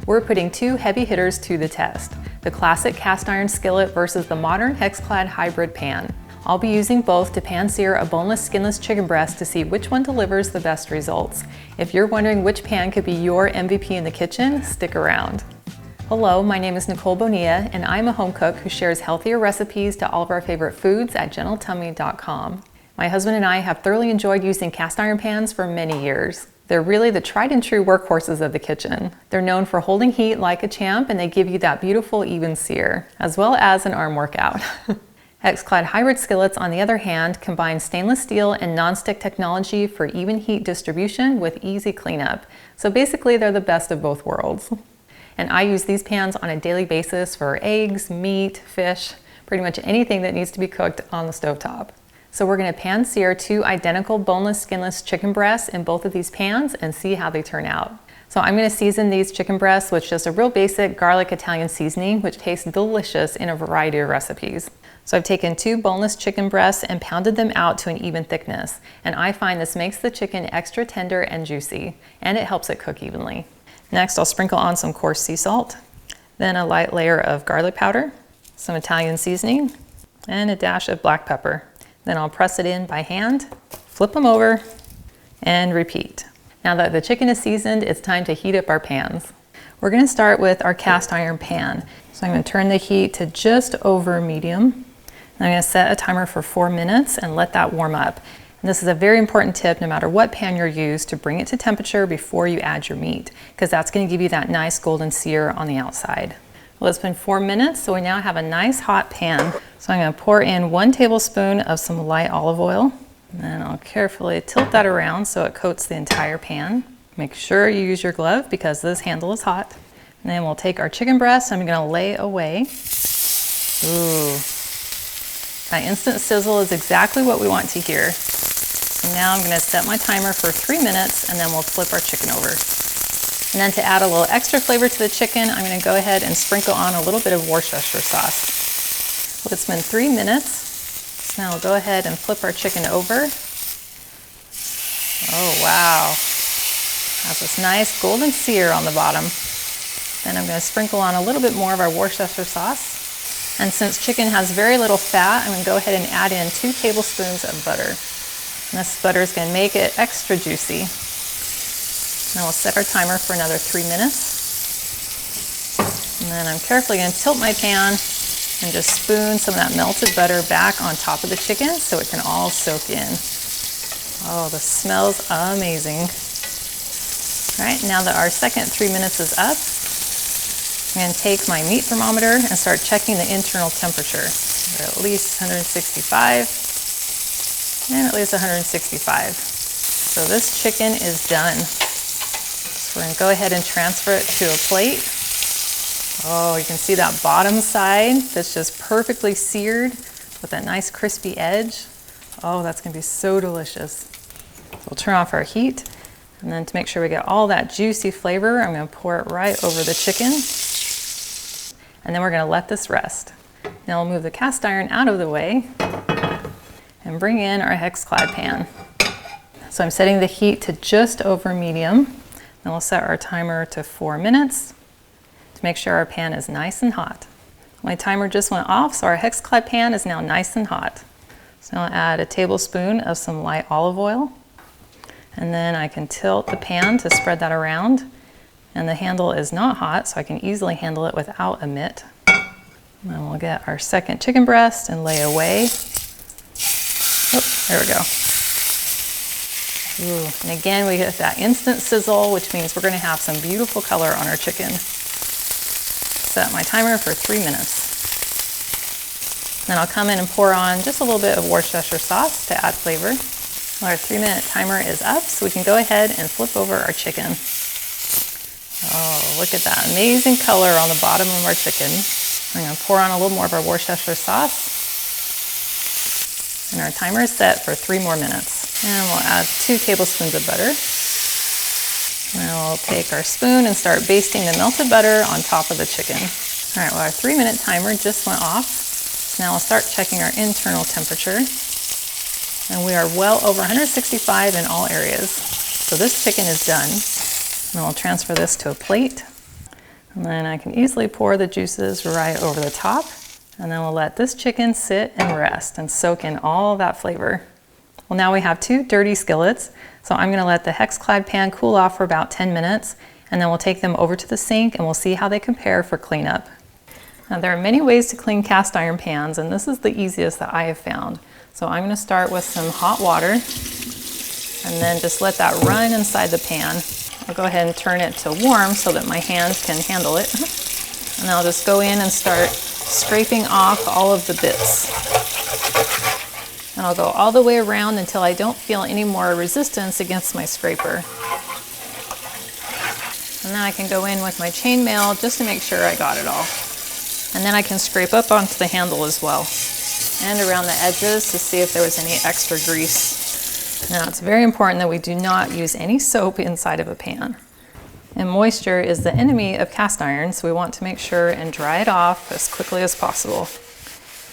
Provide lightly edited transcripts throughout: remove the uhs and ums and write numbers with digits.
We're putting two heavy hitters to the test, the classic cast iron skillet versus the modern Hexclad Hybrid Pan. I'll be using both to pan-sear a boneless, skinless chicken breast to see which one delivers the best results. If you're wondering which pan could be your MVP in the kitchen, stick around. Hello, my name is Nicole Bonilla, and I'm a home cook who shares healthier recipes to all of our favorite foods at gentletummy.com. My husband and I have thoroughly enjoyed using cast iron pans for many years. They're really the tried and true workhorses of the kitchen. They're known for holding heat like a champ, and they give you that beautiful even sear, as well as an arm workout. Hexclad Hybrid Skillets, on the other hand, combine stainless steel and non-stick technology for even heat distribution with easy cleanup. So basically, they're the best of both worlds. And I use these pans on a daily basis for eggs, meat, fish, pretty much anything that needs to be cooked on the stovetop. So we're going to pan-sear two identical boneless, skinless chicken breasts in both of these pans and see how they turn out. So I'm going to season these chicken breasts with just a real basic garlic Italian seasoning, which tastes delicious in a variety of recipes. So I've taken two boneless chicken breasts and pounded them out to an even thickness. And I find this makes the chicken extra tender and juicy, and it helps it cook evenly. Next, I'll sprinkle on some coarse sea salt, then a light layer of garlic powder, some Italian seasoning, and a dash of black pepper. Then I'll press it in by hand, flip them over, and repeat. Now that the chicken is seasoned, it's time to heat up our pans. We're going to start with our cast iron pan. So I'm going to turn the heat to just over medium. And I'm going to set a timer for 4 minutes and let that warm up. And this is a very important tip no matter what pan you're used, to bring it to temperature before you add your meat, because that's going to give you that nice golden sear on the outside. Well, it's been 4 minutes, so we now have a nice hot pan. So I'm going to pour in 1 tablespoon of some light olive oil, and then I'll carefully tilt that around so it coats the entire pan. Make sure you use your glove because this handle is hot. And then we'll take our chicken breast, and I'm going to lay away. Ooh, that instant sizzle is exactly what we want to hear. So now I'm going to set my timer for 3 minutes, and then we'll flip our chicken over. And then to add a little extra flavor to the chicken, I'm going to go ahead and sprinkle on a little bit of Worcestershire sauce. Well, it's been 3 minutes. So now we'll go ahead and flip our chicken over. Oh, wow. Has this nice golden sear on the bottom. Then I'm going to sprinkle on a little bit more of our Worcestershire sauce. And since chicken has very little fat, I'm going to go ahead and add in 2 tablespoons of butter. And this butter is going to make it extra juicy. Now we'll set our timer for another 3 minutes. And then I'm carefully going to tilt my pan and just spoon some of that melted butter back on top of the chicken so it can all soak in. Oh, the smells amazing. All right, now that our second 3 minutes is up, I'm going to take my meat thermometer and start checking the internal temperature. We're at least 165 and at least 165. So this chicken is done. We're going to go ahead and transfer it to a plate. Oh, you can see that bottom side that's just perfectly seared with that nice crispy edge. Oh, that's going to be so delicious. So we'll turn off our heat, and then to make sure we get all that juicy flavor, I'm going to pour it right over the chicken. And then we're going to let this rest. Now we'll move the cast iron out of the way and bring in our Hexclad pan. So I'm setting the heat to just over medium. Then we'll set our timer to 4 minutes to make sure our pan is nice and hot. My timer just went off, so our Hexclad pan is now nice and hot. So now I'll add a tablespoon of some light olive oil. And then I can tilt the pan to spread that around. And the handle is not hot, so I can easily handle it without a mitt. And then we'll get our second chicken breast and lay away. Oh, there we go. Ooh, and again, we get that instant sizzle, which means we're going to have some beautiful color on our chicken. Set my timer for 3 minutes. Then I'll come in and pour on just a little bit of Worcestershire sauce to add flavor. Well, our 3-minute timer is up, so we can go ahead and flip over our chicken. Oh, look at that amazing color on the bottom of our chicken. I'm going to pour on a little more of our Worcestershire sauce. And our timer is set for 3 more minutes. And we'll add 2 tablespoons of butter. And we'll take our spoon and start basting the melted butter on top of the chicken. All right, well, our 3-minute timer just went off. So now we'll start checking our internal temperature. And we are well over 165 in all areas. So this chicken is done. And we'll transfer this to a plate. And then I can easily pour the juices right over the top. And then we'll let this chicken sit and rest and soak in all that flavor. Well, now we have 2 dirty skillets. So I'm gonna let the Hexclad pan cool off for about 10 minutes, and then we'll take them over to the sink and we'll see how they compare for cleanup. Now there are many ways to clean cast iron pans, and this is the easiest that I have found. So I'm gonna start with some hot water and then just let that run inside the pan. I'll go ahead and turn it to warm so that my hands can handle it. And I'll just go in and start scraping off all of the bits. And I'll go all the way around until I don't feel any more resistance against my scraper. And then I can go in with my chainmail just to make sure I got it all. And then I can scrape up onto the handle as well, and around the edges to see if there was any extra grease. Now it's very important that we do not use any soap inside of a pan. And moisture is the enemy of cast iron, so we want to make sure and dry it off as quickly as possible.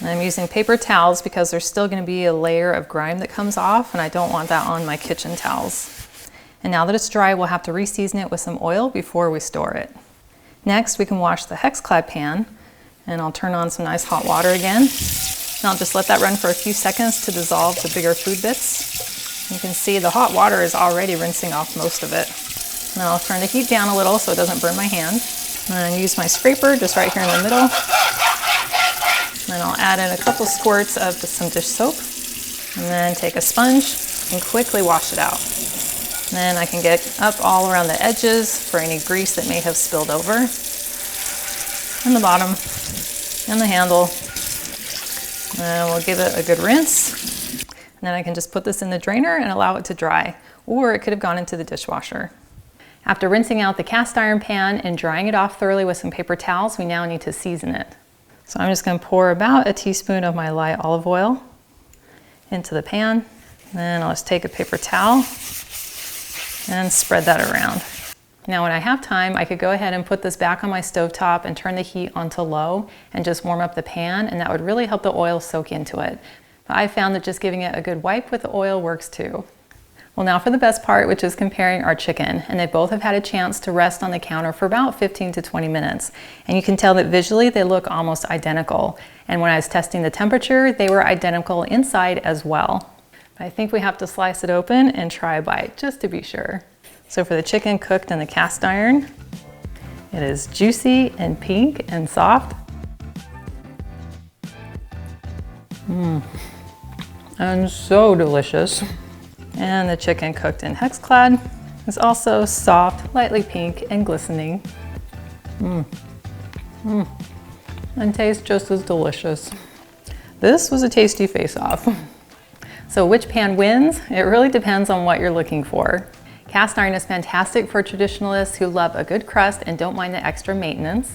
And I'm using paper towels because there's still going to be a layer of grime that comes off, and I don't want that on my kitchen towels. And now that it's dry, we'll have to re-season it with some oil before we store it. Next, we can wash the Hexclad pan, and I'll turn on some nice hot water again. And I'll just let that run for a few seconds to dissolve the bigger food bits. You can see the hot water is already rinsing off most of it. And then I'll turn the heat down a little so it doesn't burn my hand. And then use my scraper just right here in the middle. Then I'll add in a couple squirts of some dish soap, and then take a sponge and quickly wash it out. And then I can get up all around the edges for any grease that may have spilled over, and the bottom, and the handle. And we'll give it a good rinse. And then I can just put this in the drainer and allow it to dry, or it could have gone into the dishwasher. After rinsing out the cast iron pan and drying it off thoroughly with some paper towels, we now need to season it. So I'm just going to pour about a teaspoon of my light olive oil into the pan. Then I'll just take a paper towel and spread that around. Now when I have time, I could go ahead and put this back on my stovetop and turn the heat onto low and just warm up the pan, and that would really help the oil soak into it. But I found that just giving it a good wipe with the oil works too. Well, now for the best part, which is comparing our chicken. And they both have had a chance to rest on the counter for about 15 to 20 minutes. And you can tell that visually they look almost identical. And when I was testing the temperature, they were identical inside as well. But I think we have to slice it open and try a bite just to be sure. So for the chicken cooked in the cast iron, it is juicy and pink and soft. And so delicious. And the chicken cooked in Hexclad is also soft, lightly pink, and glistening. And tastes just as delicious. This was a tasty face-off. So which pan wins? It really depends on what you're looking for. Cast iron is fantastic for traditionalists who love a good crust and don't mind the extra maintenance.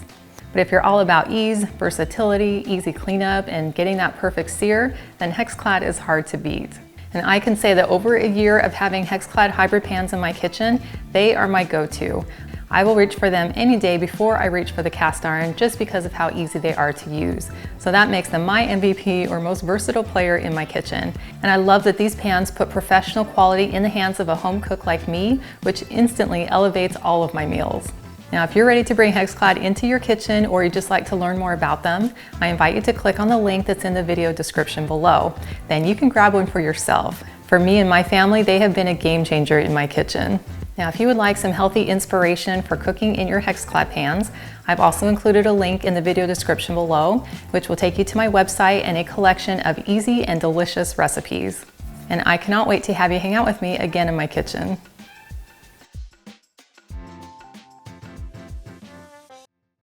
But if you're all about ease, versatility, easy cleanup, and getting that perfect sear, then Hexclad is hard to beat. And I can say that over a year of having Hexclad hybrid pans in my kitchen, they are my go-to. I will reach for them any day before I reach for the cast iron just because of how easy they are to use. So that makes them my MVP or most versatile player in my kitchen. And I love that these pans put professional quality in the hands of a home cook like me, which instantly elevates all of my meals. Now, if you're ready to bring Hexclad into your kitchen or you just like to learn more about them, I invite you to click on the link that's in the video description below. Then you can grab one for yourself. For me and my family, they have been a game changer in my kitchen. Now, if you would like some healthy inspiration for cooking in your Hexclad pans, I've also included a link in the video description below, which will take you to my website and a collection of easy and delicious recipes. And I cannot wait to have you hang out with me again in my kitchen.